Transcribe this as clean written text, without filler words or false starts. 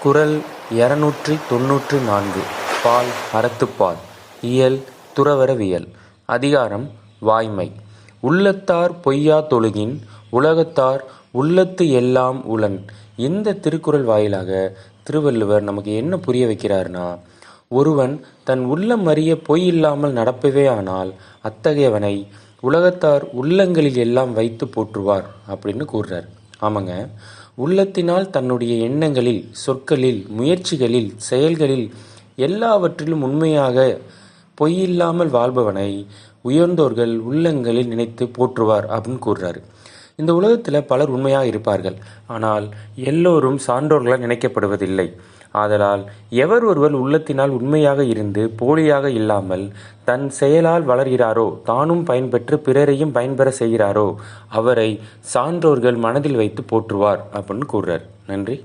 குறள் 294 பால் அறத்துப்பால் இயல் துறவறவியல் அதிகாரம் வாய்மை. உள்ளத்தார் பொய்யா தொழுகின் உலகத்தார் உள்ளத்து எல்லாம் உளன். இந்த திருக்குறள் வாயிலாக திருவள்ளுவர் நமக்கு என்ன புரிய வைக்கிறார்னா, ஒருவன் தன் உள்ளம் அறிய பொய் இல்லாமல் நடப்பவே ஆனால் அத்தகையவனை உலகத்தார் உள்ளங்களில் எல்லாம் வைத்து போற்றுவார் அப்படின்னு கூறுறார். ஆமாங்க, உள்ளத்தினால் தன்னுடைய எண்ணங்களில், சொற்களில், முயற்சிகளில், செயல்களில் எல்லாவற்றிலும் உண்மையாக பொய்யில்லாமல் வாழ்பவனை உயர்ந்தோர்கள் உள்ளங்களில் நினைத்து போற்றுவார் அப்படின்னு கூறுறாரு. இந்த உலகத்தில் பலர் உண்மையாக இருப்பார்கள், ஆனால் எல்லோரும் சான்றோர்களால் நினைக்கப்படுவதில்லை. ஆதலால் எவர் ஒருவர் உள்ளத்தினால் உண்மையாக இருந்து போலியாக இல்லாமல் தன் செயலால் வளர்கிறாரோ, தானும் பயன்பெற்று பிறரையும் பயன்பெற செய்கிறாரோ, அவரை சான்றோர்கள் மனதில் வைத்து போற்றுவார் அப்படின்னு கூறுறார். நன்றி.